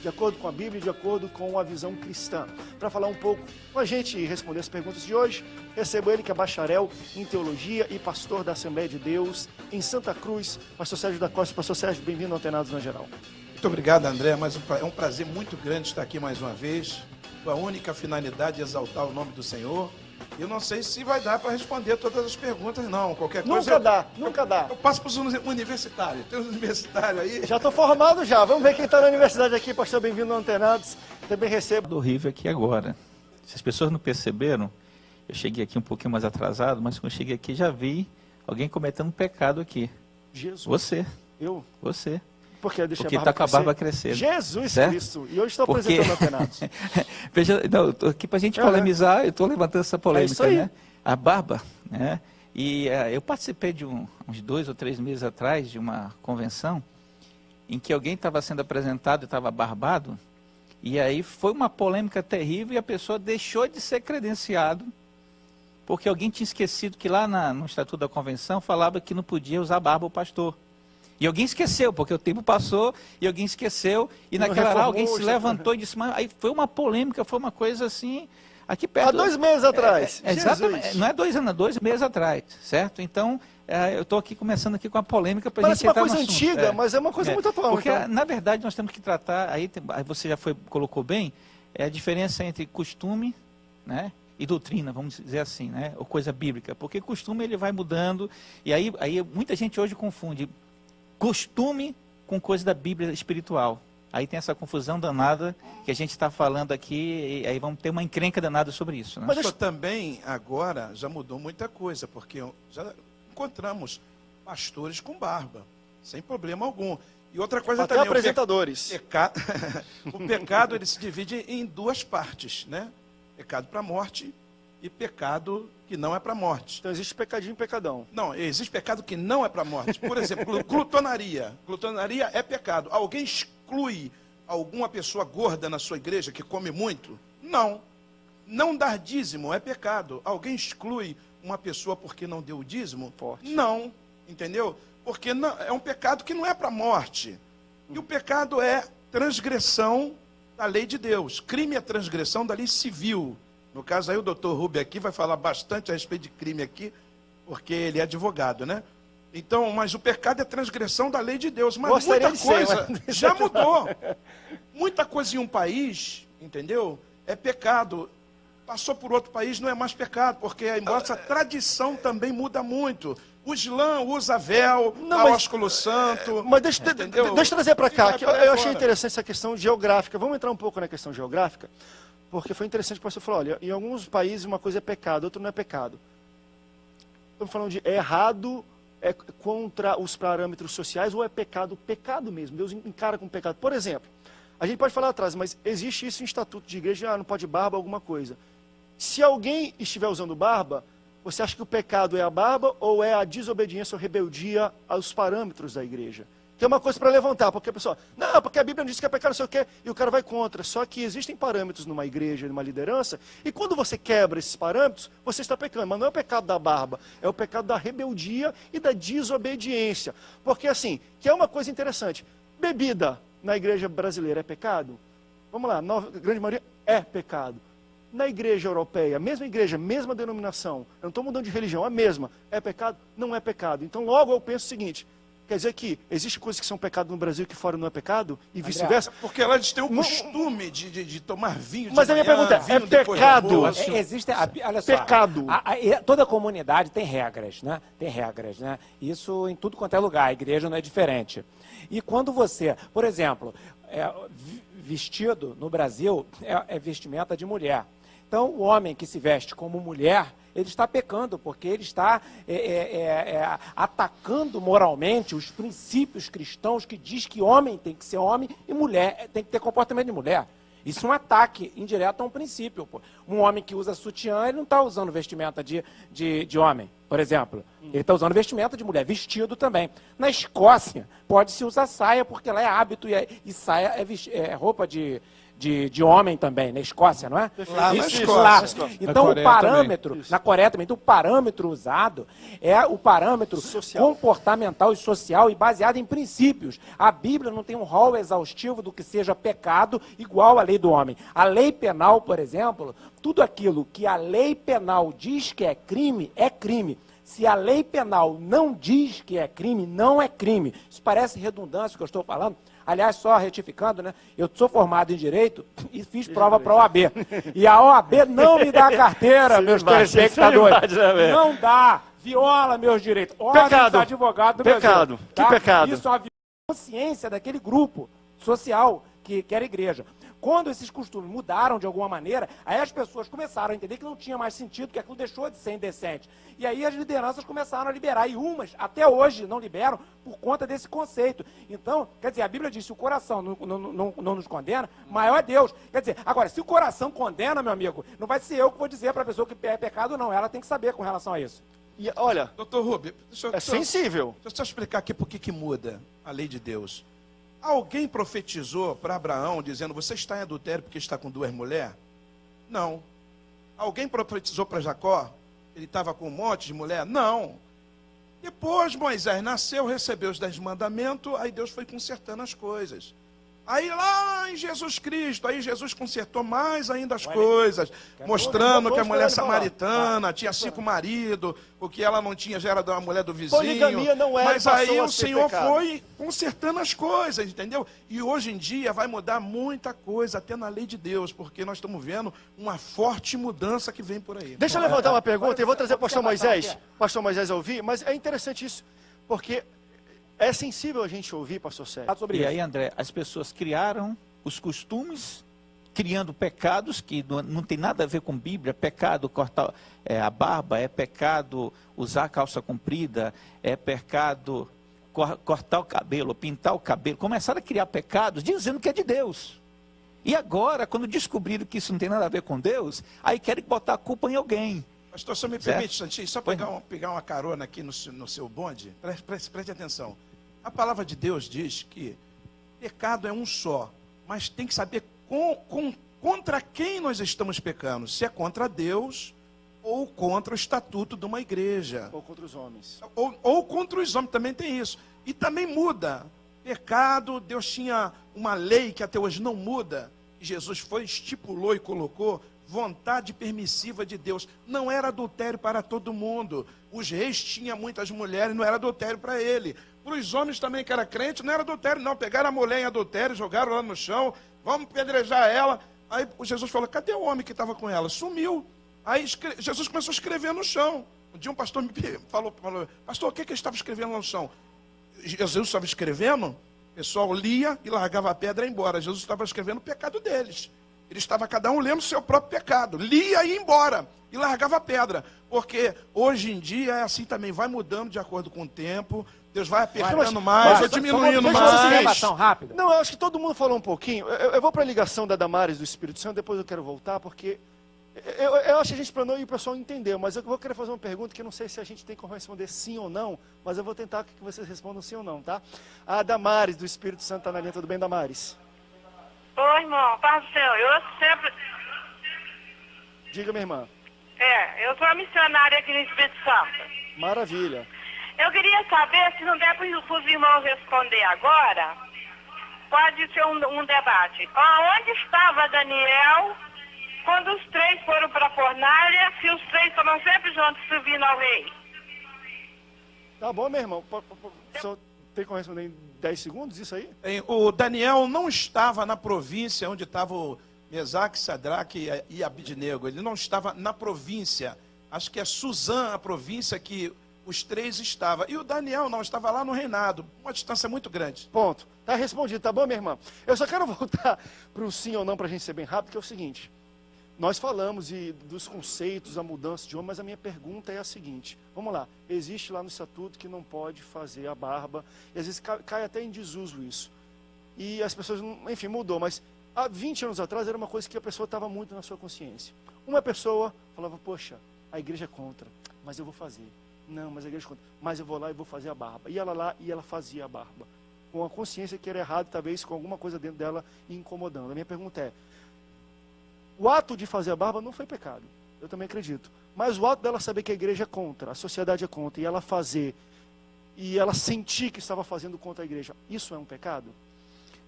de acordo com a Bíblia e de acordo com a visão cristã. Para falar um pouco com a gente e responder as perguntas de hoje, recebo ele que é bacharel em teologia e pastor da Assembleia de Deus em Santa Cruz, pastor Sérgio da Costa. Pastor Sérgio, bem-vindo ao Antenados na Geral. Muito obrigado, André, mas é um prazer muito grande estar aqui mais uma vez. A única finalidade é exaltar o nome do Senhor. Eu não sei se vai dar para responder todas as perguntas, não. Qualquer coisa. Nunca dá. Eu passo para os universitários. Tem uns universitários aí. Já estou formado já. Vamos ver quem está na universidade aqui, pastor. Bem-vindo ao Antenados. Também recebo. Horrível aqui agora. Se as pessoas não perceberam, eu cheguei aqui um pouquinho mais atrasado, mas quando eu cheguei aqui já vi alguém cometendo um pecado aqui. Jesus. Você. Eu? Você. Porque está com a barba crescendo. Jesus certo? Cristo. E hoje estou apresentando Antenados. Veja, não, tô aqui para a gente polemizar, eu estou levantando essa polêmica, né? A barba, né? E eu participei de uns 2 ou 3 meses atrás de uma convenção em que alguém estava sendo apresentado e estava barbado, e aí foi uma polêmica terrível e a pessoa deixou de ser credenciado porque alguém tinha esquecido que lá no Estatuto da Convenção falava que não podia usar barba o pastor. E alguém esqueceu, porque o tempo passou e alguém esqueceu, e naquela hora alguém se levantou e disse, mas aí foi uma polêmica, foi uma coisa assim, aqui perto. Há 2 meses atrás. Exatamente, não é 2 anos, 2 meses atrás, certo? Então, eu estou aqui começando aqui com a polêmica para a gente entrar no assunto. Parece uma coisa antiga, mas é uma coisa muito atual. Porque, então. na verdade, nós temos que tratar, aí você já colocou bem, a diferença entre costume, né? E doutrina, vamos dizer assim, né? Ou coisa bíblica, porque costume ele vai mudando, e aí muita gente hoje confunde costume com coisa da Bíblia espiritual. Aí tem essa confusão danada que a gente está falando aqui, e aí vamos ter uma encrenca danada sobre isso. Né? Mas também, agora, já mudou muita coisa, porque já encontramos pastores com barba, sem problema algum. E outra coisa até também, apresentadores. O pecado ele se divide em 2 partes, né? Pecado para a morte e pecado que não é para a morte. Então existe pecadinho e pecadão. Não, existe pecado que não é para a morte. Por exemplo, glutonaria. Glutonaria é pecado. Alguém exclui alguma pessoa gorda na sua igreja que come muito? Não. Não dar dízimo é pecado. Alguém exclui uma pessoa porque não deu o dízimo? Forte. Não. Entendeu? Porque não, é um pecado que não é para a morte. E o pecado é transgressão da lei de Deus. Crime é transgressão da lei civil. No caso aí o doutor Rubio aqui vai falar bastante a respeito de crime aqui, porque ele é advogado, né? Então, mas o pecado é transgressão da lei de Deus. Mas gostaria muita coisa mas... já mudou. Muita coisa em um país, entendeu? É pecado. Passou por outro país, não é mais pecado, porque a nossa tradição também muda muito. O Islã usa véu, o ósculo santo. Mas deixa eu trazer para cá, que eu achei interessante essa questão geográfica. Vamos entrar um pouco na questão geográfica, porque foi interessante que o pastor falou, olha, em alguns países uma coisa é pecado, outra não é pecado. Estamos falando de errado, é contra os parâmetros sociais, ou é pecado mesmo. Deus encara como pecado. Por exemplo, a gente pode falar atrás, mas existe isso em estatuto de igreja, não pode barba, alguma coisa. Se alguém estiver usando barba, você acha que o pecado é a barba ou é a desobediência ou rebeldia aos parâmetros da igreja? Que é uma coisa para levantar, porque a pessoa, não, porque a Bíblia não diz que é pecado, não sei o quê, e o cara vai contra. Só que existem parâmetros numa igreja, numa liderança, e quando você quebra esses parâmetros, você está pecando. Mas não é o pecado da barba, é o pecado da rebeldia e da desobediência. Porque assim, que é uma coisa interessante, bebida na igreja brasileira é pecado? Vamos lá, a grande maioria é pecado. Na igreja europeia, mesma igreja, mesma denominação, eu não estou mudando de religião, a mesma, é pecado? Não é pecado. Então logo eu penso o seguinte, quer dizer que existe coisas que são pecado no Brasil que fora não é pecado? E vice-versa? Porque elas têm o costume de tomar vinho de Mas manhã, a minha pergunta é pecado? Existe, olha só, pecado. Toda comunidade tem regras, né? Tem regras, né? Isso em tudo quanto é lugar, a igreja não é diferente. E quando você, por exemplo, vestido no Brasil é vestimenta de mulher. Então, o homem que se veste como mulher, ele está pecando, porque ele está atacando moralmente os princípios cristãos que diz que homem tem que ser homem e mulher tem que ter comportamento de mulher. Isso é um ataque indireto a um princípio. Pô. Um homem que usa sutiã, ele não está usando vestimenta de homem. por exemplo. Ele está usando vestimenta de mulher, vestido também. Na Escócia, pode-se usar saia, porque lá é hábito e saia é roupa de homem também, na Escócia, não é? Lá na Isso, Escócia. lá. Então, o parâmetro, na Coreia também, então, o parâmetro usado é o parâmetro comportamental e social e baseado em princípios. A Bíblia não tem um rol exaustivo do que seja pecado igual à lei do homem. A lei penal, por exemplo, tudo aquilo que a lei penal diz que é crime, é crime. Se a lei penal não diz que é crime, não é crime. Isso parece redundância o que eu estou falando. Aliás, só retificando, né? Eu sou formado em Direito e fiz prova para a OAB. E a OAB não me dá carteira, meus telespectadores. Não dá. Viola meus direitos. Pecado. Dos advogados do Pecado. Brasil, Que tá? pecado. Isso é uma consciência daquele grupo social que era a igreja. Quando esses costumes mudaram de alguma maneira, aí as pessoas começaram a entender que não tinha mais sentido, que aquilo deixou de ser indecente. E aí as lideranças começaram a liberar, e umas, até hoje, não liberam por conta desse conceito. Então, quer dizer, a Bíblia diz, se o coração não nos condena, maior é Deus. Quer dizer, agora, se o coração condena, meu amigo, não vai ser eu que vou dizer para a pessoa que é pecado, não. Ela tem que saber com relação a isso. E, olha, Doutor Rubio, sensível. Deixa eu só explicar aqui por que muda a lei de Deus. Alguém profetizou para Abraão dizendo, você está em adultério porque está com 2 mulheres? Não. Alguém profetizou para Jacó, ele estava com um monte de mulher? Não. Depois Moisés nasceu, recebeu os 10 mandamentos, aí Deus foi consertando as coisas. Aí lá em Jesus Cristo, aí Jesus consertou mais ainda as coisas, mostrando que a mulher samaritana tinha 5 maridos, o que ela não tinha já era da mulher do vizinho. Poligamia não era, mas aí o Senhor foi consertando as coisas, entendeu? E hoje em dia vai mudar muita coisa, até na lei de Deus, porque nós estamos vendo uma forte mudança que vem por aí. Deixa eu levantar uma pergunta, eu vou trazer o pastor Moisés a ouvir, mas é interessante isso, porque é sensível a gente ouvir, pastor Sérgio. E aí, André, as pessoas criaram os costumes, criando pecados que não tem nada a ver com Bíblia. Pecado cortar a barba, é pecado usar calça comprida, é pecado cortar o cabelo, pintar o cabelo. Começaram a criar pecados dizendo que é de Deus. E agora, quando descobriram que isso não tem nada a ver com Deus, aí querem botar a culpa em alguém. Pastor, só me permite, Santinho, só pegar uma carona aqui no seu bonde. Preste atenção. A palavra de Deus diz que pecado é um só, mas tem que saber contra quem nós estamos pecando. Se é contra Deus ou contra o estatuto de uma igreja. Ou contra os homens. Ou contra os homens, também tem isso. E também muda. Pecado, Deus tinha uma lei que até hoje não muda. E Jesus estipulou e colocou vontade permissiva de Deus. Não era adultério para todo mundo. Os reis tinham muitas mulheres, não era adultério para ele. Para os homens também que era crente, não era adultério não. Pegaram a mulher em adultério, jogaram lá no chão, vamos pedrejar ela. Aí Jesus falou, cadê o homem que estava com ela? Sumiu. Aí Jesus começou a escrever no chão. Um dia um pastor me falou, pastor, o que ele estava escrevendo lá no chão? Jesus estava escrevendo, o pessoal lia e largava a pedra e ia embora. Jesus estava escrevendo o pecado deles. Ele estava cada um lendo o seu próprio pecado. Lia e ia embora. E largava a pedra. Porque hoje em dia é assim também. Vai mudando de acordo com o tempo. Deus vai apertando mais ou diminuindo mais. Rápida. Não, eu acho que todo mundo falou um pouquinho. Eu vou para a ligação da Damares do Espírito Santo. Depois eu quero voltar. Porque eu acho que a gente planou e o pessoal entendeu. Mas eu vou querer fazer uma pergunta que eu não sei se a gente tem como responder sim ou não. Mas eu vou tentar que vocês respondam sim ou não, tá? A Damares do Espírito Santo está na linha. Tudo bem, Damares? Oi, irmão, paz do Senhor. Eu sempre... Diga, minha irmã. eu sou missionária aqui no Espírito Santo. Maravilha. Eu queria saber, se não der para os irmãos responder agora, pode ser um debate. Onde estava Daniel quando os 3 foram para a fornalha, se os 3 foram sempre juntos subindo ao rei? Tá bom, meu irmão. Só tem como responder em 10 segundos isso aí? O Daniel não estava na província onde estava o Mesaque, Sadraque e Abidnego. Ele não estava na província. Acho que é Suzã, a província que os 3 estavam. E o Daniel não, estava lá no reinado. Uma distância muito grande. Ponto. Tá respondido, tá bom, minha irmã? Eu só quero voltar para o sim ou não, para a gente ser bem rápido, que é o seguinte. Nós falamos dos conceitos, a mudança de homem, mas a minha pergunta é a seguinte. Vamos lá. Existe lá no estatuto que não pode fazer a barba. E às vezes cai até em desuso isso. E as pessoas, enfim, mudou. Mas há 20 anos atrás era uma coisa que a pessoa estava muito na sua consciência. Uma pessoa falava, poxa, a igreja é contra, mas eu vou fazer. Não, mas a igreja conta. Mas eu vou lá e vou fazer a barba. E ela lá, e ela fazia a barba. Com a consciência que era errado, talvez com alguma coisa dentro dela incomodando. A minha pergunta é, o ato de fazer a barba não foi pecado. Eu também acredito. Mas o ato dela saber que a igreja é contra, a sociedade é contra, e ela fazer, e ela sentir que estava fazendo contra a igreja, isso é um pecado?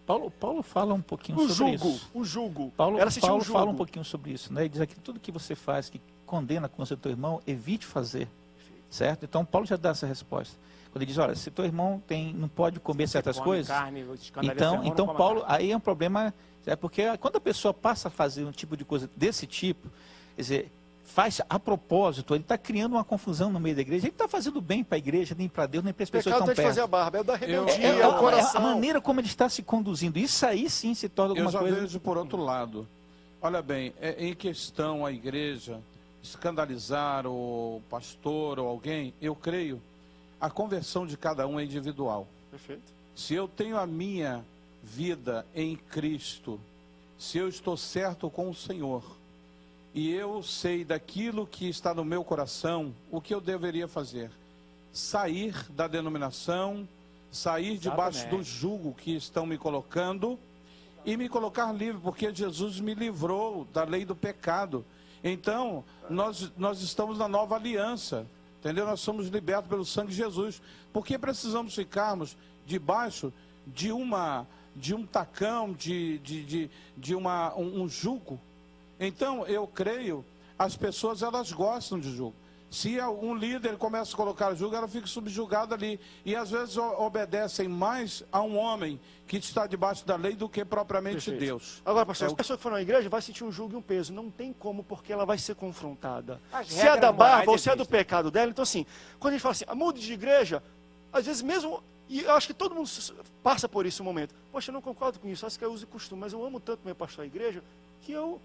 Paulo fala um pouquinho sobre isso. O julgo. Paulo Ela sentiu um julgo. fala um pouquinho sobre isso, né? Ele diz aqui, tudo que você faz, que condena contra o teu irmão, evite fazer. Certo? Então, Paulo já dá essa resposta. Quando ele diz, olha, se teu irmão não pode comer certas coisas, então Paulo, aí é um problema, porque quando a pessoa passa a fazer um tipo de coisa desse tipo, quer dizer, faz a propósito, ele está criando uma confusão no meio da igreja, ele está fazendo bem para a igreja, nem para Deus, nem para as pessoas que estão perto. Fazer a barba, é o da rebeldia, é o coração. É a maneira como ele está se conduzindo, isso aí sim se torna alguma coisa... Eu já vejo por outro lado. Olha bem, em questão a igreja escandalizar o pastor ou alguém, eu creio, a conversão de cada um é individual. Perfeito. Se eu tenho a minha vida em Cristo, se eu estou certo com o Senhor, e eu sei daquilo que está no meu coração, o que eu deveria fazer? Sair da denominação, sair debaixo do jugo que estão me colocando e me colocar livre, porque Jesus me livrou da lei do pecado. Então, nós estamos na nova aliança, entendeu? Nós somos libertos pelo sangue de Jesus. Por que precisamos ficarmos debaixo de um tacão, de um jugo? Então, eu creio, as pessoas, elas gostam de jugo. Se um líder começa a colocar jugo, ela fica subjugada ali. E às vezes obedecem mais a um homem que está debaixo da lei do que propriamente Deus. Agora, pastor, se a pessoa que for na igreja vai sentir um jugo e um peso. Não tem como, porque ela vai ser confrontada. Se é da barba ou se é do pecado dela. Então, assim, quando a gente fala assim, mude de igreja, às vezes mesmo... E eu acho que todo mundo passa por isso um momento. Poxa, eu não concordo com isso, acho que eu uso costume, mas eu amo tanto meu pastor da igreja que eu...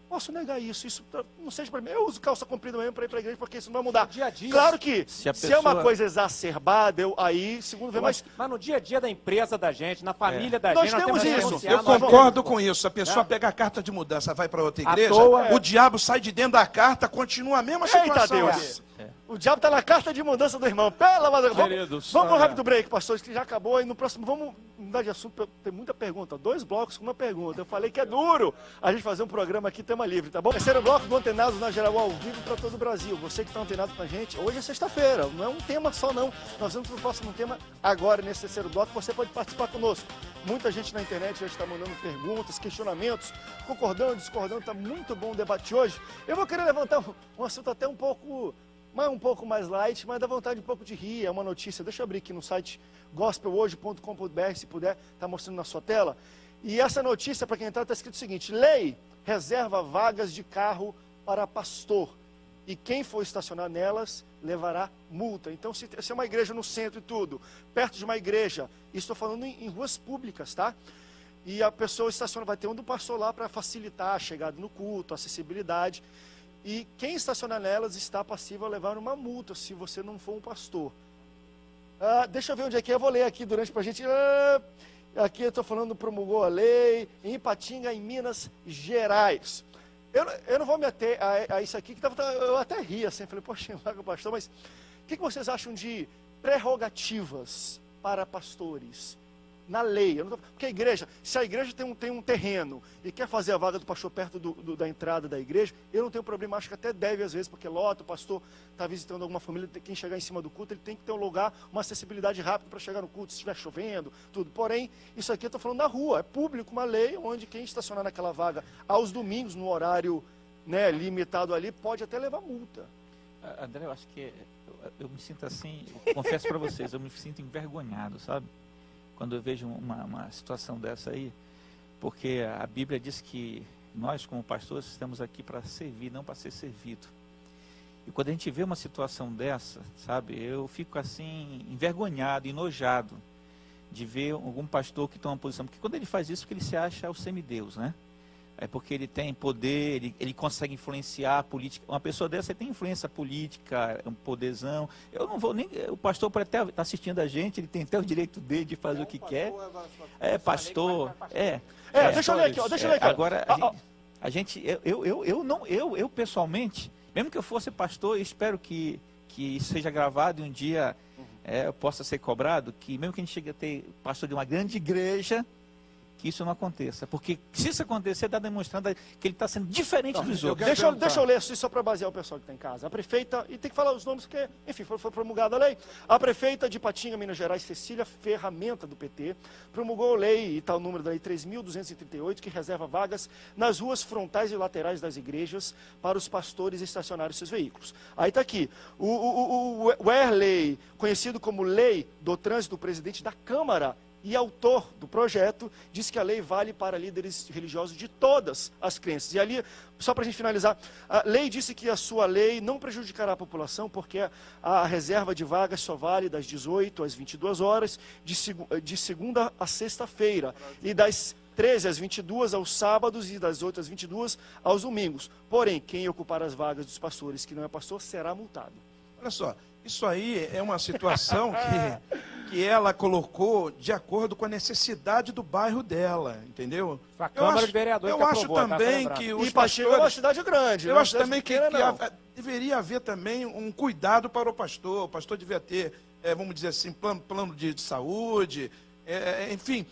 posso negar isso, não seja para mim. Eu uso calça comprida mesmo para ir para a igreja, porque isso não vai mudar. Dia a dia. Claro que, se é uma coisa exacerbada, aí, segundo vê, mas no dia a dia da empresa da gente, na família da nós gente, temos isso. Eu concordo com isso. A pessoa pega a carta de mudança, vai para outra igreja, o diabo sai de dentro da carta, continua a mesma situação. Eita Deus! O diabo está na carta de mudança do irmão. Pela madrugada. Vamos para um rápido break, pastores, que já acabou. E no próximo, vamos mudar de assunto. Tem muita pergunta. 2 blocos com uma pergunta. Eu falei que é duro a gente fazer um programa aqui, tema livre, tá bom? Terceiro bloco do Antenados na Geral, ao vivo para todo o Brasil. Você que está antenado com a gente, hoje é sexta-feira. Não é um tema só, não. Nós vamos para o próximo tema agora, nesse terceiro bloco. Você pode participar conosco. Muita gente na internet já está mandando perguntas, questionamentos, concordando, discordando. Está muito bom o debate hoje. Eu vou querer levantar um assunto até um pouco mais light, mas dá vontade um pouco de rir. É uma notícia, deixa eu abrir aqui no site gospelhoje.com.br, se puder, está mostrando na sua tela. E essa notícia, para quem entrar, está escrito o seguinte: lei reserva vagas de carro para pastor, e quem for estacionar nelas levará multa. Então, se é uma igreja no centro e tudo, perto de uma igreja, estou falando em ruas públicas, tá? E a pessoa estaciona, vai ter um do pastor lá para facilitar a chegada no culto, a acessibilidade. E quem estacionar nelas está passível a levar uma multa, se você não for um pastor. Deixa eu ver onde é que é, eu vou ler aqui durante para a gente. Aqui eu estou falando, promulgou a lei, em Ipatinga, em Minas Gerais. Eu não vou me ater a isso aqui, que eu até ri assim, falei, poxa, pastor, mas o que vocês acham de prerrogativas para pastores? Na lei, porque a igreja, se a igreja tem um terreno e quer fazer a vaga do pastor perto da entrada da igreja, eu não tenho problema, acho que até deve às vezes, porque lota, o pastor está visitando alguma família, quem chegar em cima do culto, ele tem que ter um lugar, uma acessibilidade rápida para chegar no culto, se estiver chovendo, tudo. Porém, isso aqui eu estou falando na rua, é público, uma lei onde quem estacionar naquela vaga aos domingos, no horário limitado ali, pode até levar multa. André, eu acho que eu me sinto assim, eu confesso para vocês, eu me sinto envergonhado, sabe? Quando eu vejo uma situação dessa aí, porque a Bíblia diz que nós, como pastores, estamos aqui para servir, não para ser servido. E quando a gente vê uma situação dessa, sabe, eu fico assim, envergonhado, enojado, de ver algum pastor que toma uma posição. Porque quando ele faz isso, porque ele se acha o semideus, né? É porque ele tem poder, ele consegue influenciar a política. Uma pessoa dessa tem influência política, um poderzão. Eu não vou nem... O pastor pode até estar assistindo a gente, ele tem até o direito dele de fazer o que quer. Pastor. Deixa eu ler aqui, deixa eu ler aqui. Agora, eu pessoalmente, mesmo que eu fosse pastor, eu espero que que isso seja gravado e um dia possa ser cobrado, que mesmo que a gente chegue a ter pastor de uma grande igreja, que isso não aconteça. Porque se isso acontecer, está demonstrando que ele está sendo diferente dos outros. Deixa eu ler isso só para basear o pessoal que está em casa. A prefeita, e tem que falar os nomes, porque, enfim, foi promulgada a lei. A prefeita de Patinga, Minas Gerais, Cecília Ferramenta, do PT, promulgou a lei, e tal número da lei 3.238, que reserva vagas nas ruas frontais e laterais das igrejas para os pastores estacionarem seus veículos. Aí está aqui, o Werley, conhecido como Lei do Trânsito, presidente da Câmara e autor do projeto, diz que a lei vale para líderes religiosos de todas as crenças. E ali, só para a gente finalizar, a lei disse que a sua lei não prejudicará a população, porque a reserva de vagas só vale das 18 às 22 horas, de segunda a sexta-feira, e das 13 às 22 aos sábados e das 8 às 22 aos domingos. Porém, quem ocupar as vagas dos pastores que não é pastor será multado. Olha só, isso aí é uma situação que ela colocou de acordo com a necessidade do bairro dela, entendeu? A Câmara de Vereadores eu acho também que os E Patinga é uma cidade grande. eu acho também que não. deveria haver também um cuidado para o pastor devia ter, vamos dizer assim, plano de saúde, enfim,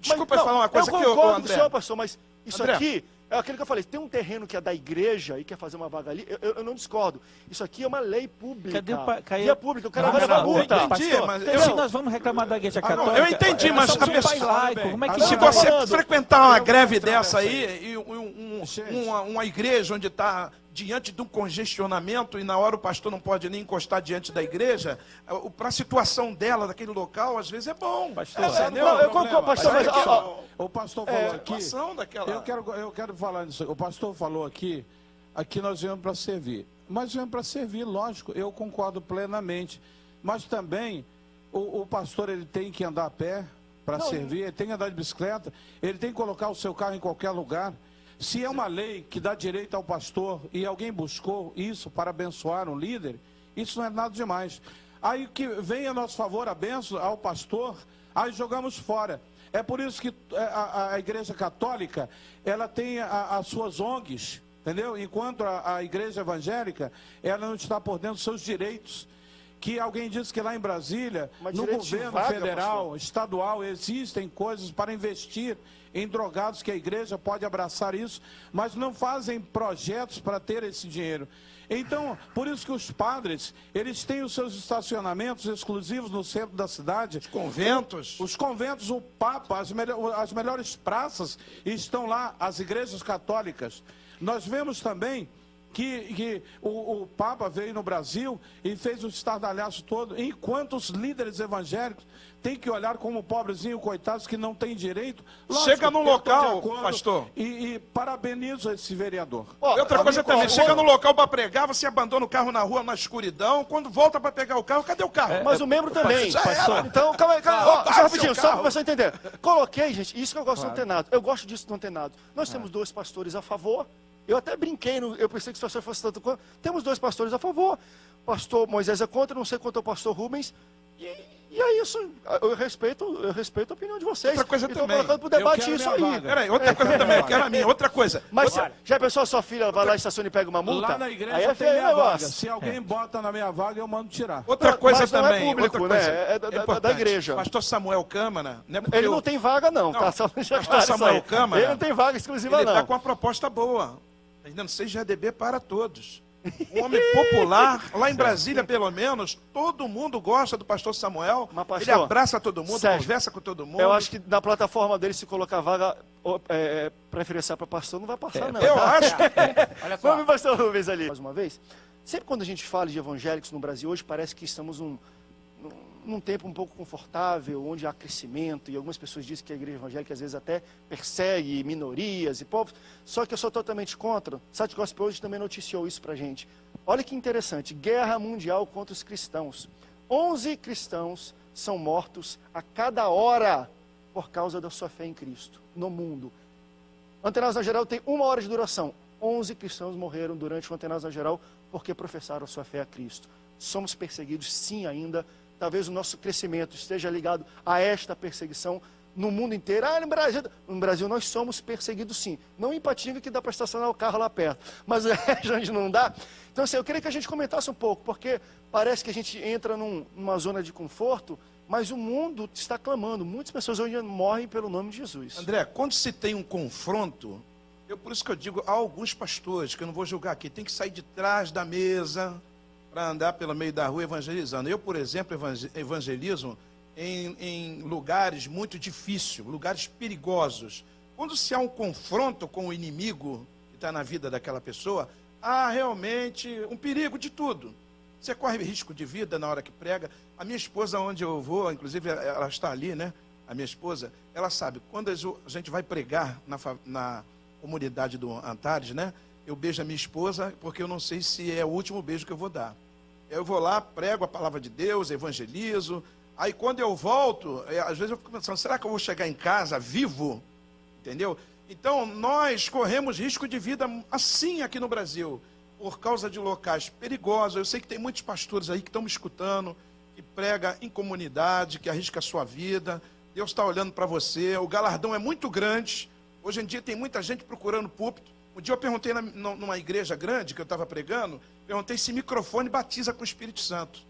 desculpa falar uma coisa aqui, eu concordo com o André. senhor, pastor, mas isso André. aqui é aquilo que eu falei, tem um terreno que é da igreja e quer fazer uma vaga ali, eu não discordo. Isso aqui é uma lei pública. Cadê Via pública, o cara vai levar multa. entendi, mas Se nós vamos reclamar da igreja católica... eu entendi, mas somos a um pessoa- país laico, como é que Se vai? você frequentar uma greve entrar dessa nessa aí, e uma igreja onde está diante de um congestionamento e na hora o pastor não pode nem encostar diante da igreja, para a situação dela, daquele local, às vezes é bom. Pastor, entendeu? eu concordo, pastor, mas... O pastor falou A aqui. situação daquela... Eu quero falar nisso. O pastor falou aqui nós viemos para servir. Mas viemos para servir, lógico, eu concordo plenamente. Mas também o pastor ele tem que andar a pé para servir, ele tem que andar de bicicleta, ele tem que colocar o seu carro em qualquer lugar. Se é uma lei que dá direito ao pastor e alguém buscou isso para abençoar um líder, isso não é nada demais. Aí que vem a nosso favor a bênção ao pastor, aí jogamos fora. É por isso que a Igreja Católica, ela tem as suas ONGs, entendeu? Enquanto a Igreja Evangélica, ela não está por dentro dos seus direitos. Que alguém disse que lá em Brasília, Mas no direito de governo vaga, federal, pastor? estadual, existem coisas para investir em drogados, que a igreja pode abraçar isso, mas não fazem projetos para ter esse dinheiro. Então, por isso que os padres, eles têm os seus estacionamentos exclusivos no centro da cidade. Conventos. Os conventos, o Papa, as melhores praças estão lá, as igrejas católicas. Nós vemos também que o Papa veio no Brasil e fez o estardalhaço todo, enquanto os líderes evangélicos têm que olhar como pobrezinho, coitados, que não têm direito. Lógico, Chega num eu tô de local, acordo pastor. E parabenizo esse vereador. Outra coisa também, chega no local para pregar, você abandona o carro na rua, na escuridão, quando volta para pegar o carro, cadê o carro? Mas o membro também, já pastor. era. Então, calma aí, Voltar só rapidinho, seu só carro. para você entender. Coloquei, gente, isso que eu gosto do antenado. Eu gosto disso do antenado. Nós temos 2 pastores a favor. Eu até brinquei, eu pensei que o pastor fosse tanto quanto. Temos 2 pastores a favor. Pastor Moisés é contra, não sei quanto é o pastor Rubens. E é isso. Eu respeito a opinião de vocês. Outra coisa Estou também. colocando para o debate quero isso minha aí. vaga. Peraí, outra coisa também, eu quero a minha. Outra coisa. Mas já pensou, sua filha vai lá, estaciona e pega uma multa? Lá na igreja aí é tem feio o minha vaga. negócio. Se alguém bota na minha vaga, eu mando tirar. Outra coisa mas não também. é público, outra coisa né? É da importante. igreja. Pastor Samuel Câmara, né? porque Ele eu- não tem vaga, não, tá? Não, Só deixar pastor claro isso Samuel aí. Câmara, Ele não tem vaga exclusiva, Ele não. está com uma proposta boa. Tá entendendo? 6 GDB para todos. Um homem popular, lá em Brasília, pelo menos, todo mundo gosta do pastor Samuel. Mas, pastor, ele abraça todo mundo, Sérgio, conversa com todo mundo. Eu acho que na plataforma dele, se colocar vaga preferencial para pastor, não vai passar, não. Eu acho que Olha só. Vamos, pastor Rubens, ali. Mais uma vez, sempre quando a gente fala de evangélicos no Brasil, hoje parece que estamos num tempo um pouco confortável, onde há crescimento, e algumas pessoas dizem que a igreja evangélica às vezes até persegue minorias e povos, só que eu sou totalmente contra. Site Gospel hoje também noticiou isso pra gente. Olha que interessante, guerra mundial contra os cristãos. 11 cristãos são mortos a cada hora por causa da sua fé em Cristo, no mundo. O Antenados na Geral tem 1 hora de duração. 11 cristãos morreram durante o Antenados na Geral porque professaram a sua fé a Cristo. Somos perseguidos sim ainda. Talvez o nosso crescimento esteja ligado a esta perseguição, no mundo inteiro. No Brasil nós somos perseguidos sim. Não em Ipatinga, que dá para estacionar o carro lá perto. Mas a gente não dá. Então, assim, eu queria que a gente comentasse um pouco, porque parece que a gente entra numa zona de conforto, mas o mundo está clamando. Muitas pessoas hoje morrem pelo nome de Jesus. André, quando se tem um confronto, por isso que eu digo a alguns pastores, que eu não vou julgar aqui, tem que sair de trás da mesa para andar pelo meio da rua evangelizando. Eu, por exemplo, evangelizo em lugares muito difíceis, lugares perigosos. Quando se há um confronto com o inimigo que está na vida daquela pessoa, há realmente um perigo de tudo. Você corre risco de vida na hora que prega. A minha esposa, onde eu vou, inclusive ela está ali, né? A minha esposa, ela sabe, quando a gente vai pregar na comunidade do Antares, né? Eu beijo a minha esposa, porque eu não sei se é o último beijo que eu vou dar. Eu vou lá, prego a palavra de Deus, evangelizo. Aí quando eu volto, às vezes eu fico pensando, será que eu vou chegar em casa vivo? Entendeu? Então, nós corremos risco de vida assim aqui no Brasil, por causa de locais perigosos. Eu sei que tem muitos pastores aí que estão me escutando, que prega em comunidade, que arrisca a sua vida. Deus está olhando para você, o galardão é muito grande. Hoje em dia tem muita gente procurando púlpito. Um dia eu perguntei numa igreja grande que eu estava pregando, perguntei se microfone batiza com o Espírito Santo.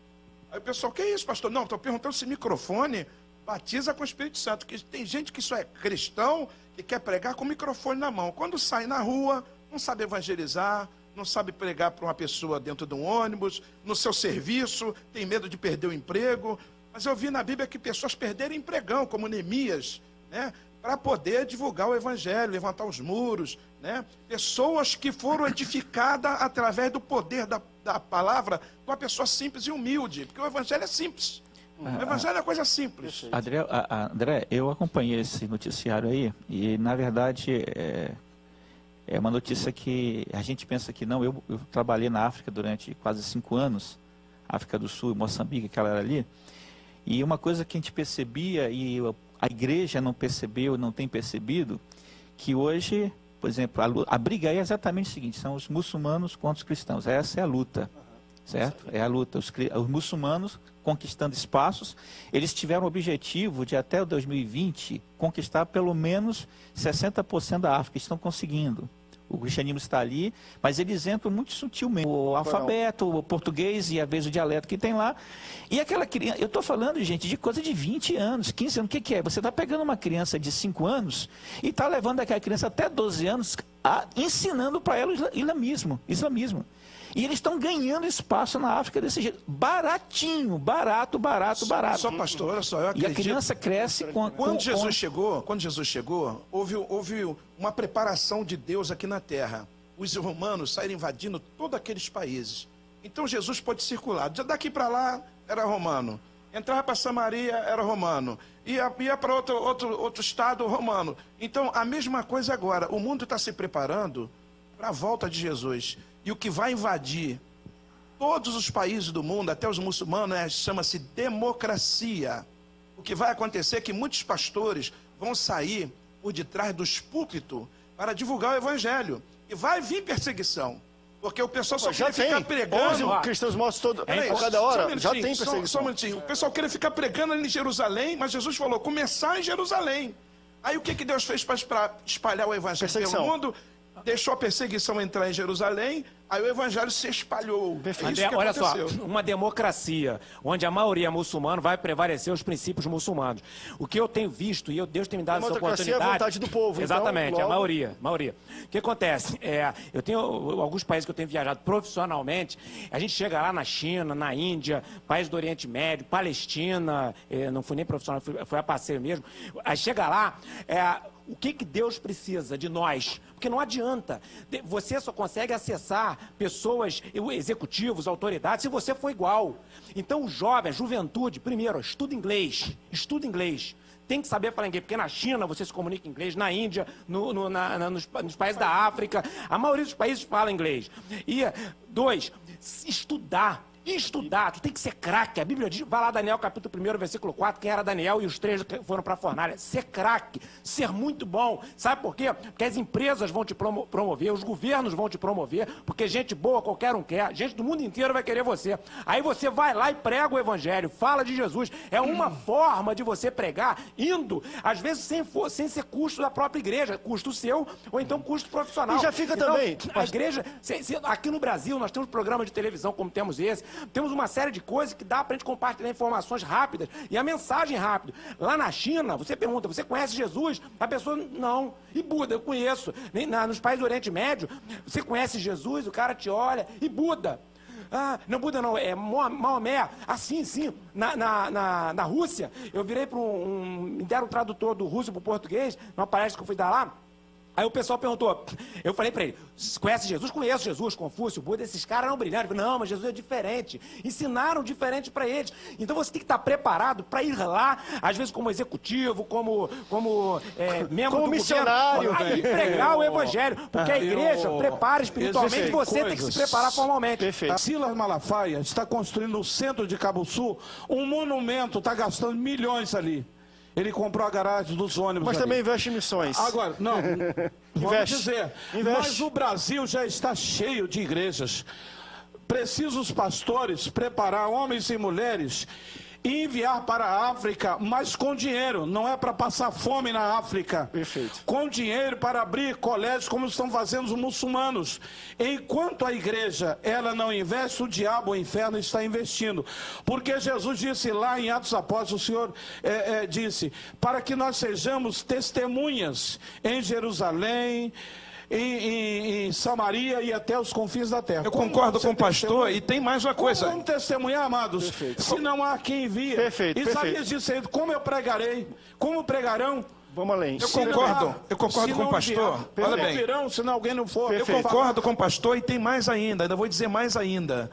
Aí o pessoal, que é isso, pastor? Não, estou perguntando se microfone batiza com o Espírito Santo. Que tem gente que só é cristão, que quer pregar com o microfone na mão. Quando sai na rua, não sabe evangelizar, não sabe pregar para uma pessoa dentro de um ônibus, no seu serviço, tem medo de perder o emprego. Mas eu vi na Bíblia que pessoas perderam empregão, como Neemias, né? Para poder divulgar o evangelho, levantar os muros, né? Pessoas que foram edificadas através do poder da palavra de uma pessoa simples e humilde, porque o evangelho é simples. O evangelho é coisa simples. André, eu acompanhei esse noticiário aí e, na verdade, é uma notícia que a gente pensa que não. Eu trabalhei na África durante quase 5 anos, África do Sul, Moçambique, aquela era ali, e uma coisa que a gente percebia e a igreja não percebeu, não tem percebido, que hoje, por exemplo, a briga aí é exatamente o seguinte, são os muçulmanos contra os cristãos, essa é a luta, certo? É a luta, os muçulmanos conquistando espaços, eles tiveram o objetivo de até o 2020 conquistar pelo menos 60% da África, estão conseguindo. O cristianismo está ali, mas eles entram muito sutilmente. O alfabeto, o português e às vezes o dialeto que tem lá. E aquela criança, eu estou falando, gente, de coisa de 20 anos, 15 anos. O que é? Você está pegando uma criança de 5 anos e está levando aquela criança até 12 anos, ensinando para ela o islamismo. E eles estão ganhando espaço na África desse jeito. Baratinho, barato. Só pastor, olha só, eu acredito. E a criança cresce Quando Jesus chegou, houve uma preparação de Deus aqui na terra. Os romanos saíram invadindo todos aqueles países. Então Jesus pode circular. Daqui para lá era romano. Entrava para Samaria era romano. Ia para outro estado romano. Então a mesma coisa agora. O mundo está se preparando para a volta de Jesus. E o que vai invadir todos os países do mundo, até os muçulmanos, chama-se democracia. O que vai acontecer é que muitos pastores vão sair por detrás dos púlpitos para divulgar o evangelho. E vai vir perseguição. Porque o pessoal só quer ficar pregando. 11 cristãos mortos por cada hora. Já tem perseguição. Só um minutinho. O pessoal queria ficar pregando ali em Jerusalém, mas Jesus falou, começar em Jerusalém. Aí o que Deus fez para espalhar o evangelho pelo mundo? Deixou a perseguição entrar em Jerusalém, aí o evangelho se espalhou. André, olha só, uma democracia, onde a maioria é muçulmana, vai prevalecer os princípios muçulmanos. O que eu tenho visto, e Deus tem me dado essa oportunidade... É a vontade do povo. Exatamente, então, logo... a maioria. O que acontece? Eu tenho alguns países que eu tenho viajado profissionalmente, a gente chega lá na China, na Índia, países do Oriente Médio, Palestina, não fui nem profissional, fui a passeio mesmo. Aí chega lá... O que Deus precisa de nós? Porque não adianta. Você só consegue acessar pessoas, executivos, autoridades, se você for igual. Então, o jovem, a juventude, primeiro, estuda inglês. Estuda inglês. Tem que saber falar inglês, porque na China você se comunica em inglês, na Índia, nos países da África, a maioria dos países fala inglês. E, 2, estudar. E estudar, tu tem que ser craque. A Bíblia diz, vai lá Daniel capítulo 1, versículo 4, quem era Daniel e os 3 que foram para a fornalha. Ser craque, ser muito bom. Sabe por quê? Porque as empresas vão te promover, os governos vão te promover, porque gente boa qualquer um quer, gente do mundo inteiro vai querer você. Aí você vai lá e prega o evangelho, fala de Jesus. É uma forma de você pregar indo, às vezes sem ser custo da própria igreja, custo seu ou então custo profissional. E já fica então, também... A igreja, aqui no Brasil, nós temos programas de televisão como temos esse, temos uma série de coisas que dá pra gente compartilhar informações rápidas e a mensagem rápida. Lá na China, você pergunta, você conhece Jesus? A pessoa, não. E Buda, eu conheço. Nos países do Oriente Médio, você conhece Jesus? O cara te olha. E Buda? Ah, não, Buda não, é Maomé. Ah, sim. Na Rússia, eu virei para me deram um tradutor do russo para o português, numa palestra que eu fui dar lá. Aí o pessoal perguntou, eu falei para ele, conhece Jesus? Conheço Jesus, Confúcio, Buda, esses caras eram brilhantes. Eu falei, não, mas Jesus é diferente. Ensinaram diferente para eles. Então você tem que estar preparado para ir lá, às vezes como executivo, como membro como do missionário, governo, aí pregar o evangelho. Porque a igreja prepara espiritualmente e você tem que se preparar formalmente. Perfeito. A Silas Malafaia está construindo no centro de Cabo Sul um monumento, está gastando milhões ali. Ele comprou a garagem dos ônibus. Mas ali. também investe em missões. Agora, não, vamos Investe. dizer, Investe. mas o Brasil já está cheio de igrejas. Precisa os pastores preparar homens e mulheres e enviar para a África, mas com dinheiro, não é para passar fome na África. Perfeito. Com dinheiro para abrir colégios como estão fazendo os muçulmanos. Enquanto a igreja, ela não investe, o diabo, o inferno está investindo. Porque Jesus disse lá em Atos Apóstolos, o Senhor disse, para que nós sejamos testemunhas em Jerusalém, em Samaria e até os confins da terra. Eu concordo com o pastor e tem mais uma coisa. Como testemunhar, amados, Perfeito. se não há quem envia? Perfeito, Isaías disse aí, como eu pregarei, como pregarão? Vamos além. Eu concordo com o pastor. Olha bem. Virão, se não alguém não for. Eu concordo com o pastor e tem mais ainda vou dizer mais ainda.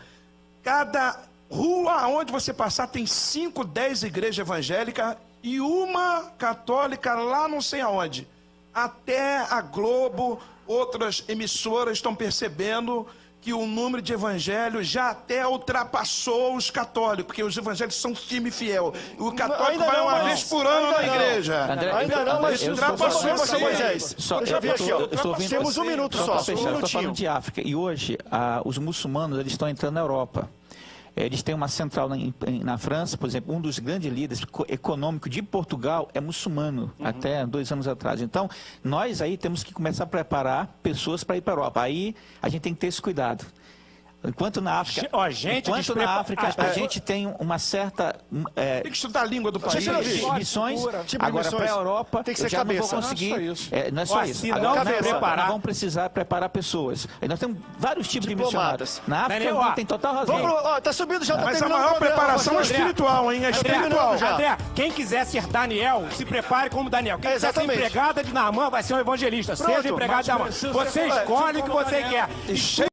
Cada rua onde você passar tem 5, 10 igrejas evangélicas e uma católica lá não sei aonde. Até a Globo, outras emissoras estão percebendo que o número de evangelhos já até ultrapassou os católicos, porque os evangélicos são firme e fiel. O católico Ainda vai não, uma mas- vez por ano ainda na não. igreja. André, Ainda não, mas eu ultrapassou estou você, falando- Moisés. Só- Deixa eu ver aqui, ó. eu estou ouvindo- Temos um minuto só. Para fechar, eu estou minutinho. falando de África. E hoje, os muçulmanos eles estão entrando na Europa. Eles têm uma central na França, por exemplo, um dos grandes líderes econômicos de Portugal é muçulmano, até 2 anos atrás. Então, nós aí temos que começar a preparar pessoas para ir para a Europa. Aí a gente tem que ter esse cuidado. Enquanto na África, Ó, gente enquanto na África a gente tem uma certa Tem que estudar a língua do país. missões, Tipo de agora missões. para a Europa Tem que eu ser já não cabeça. vou conseguir. Não é só isso. Não é só Ó, isso. se Agora, não na cabeça. Europa, nós vamos precisar preparar pessoas. E nós temos vários tipos de Diplomatas. missionários. Na África Daniel, não tem total razão. Vamos, ó, tá subindo já, tá Mas a terminando maior o programa, preparação é pastor. espiritual, hein? É espiritual. já. André, quem quiser ser Daniel, se prepare como Daniel. Quem quiser ser Exatamente. empregada de Naamã vai ser um evangelista. Pronto, Seja empregado de Naamã. precisa Você ser- escolhe o que como você Daniel. quer.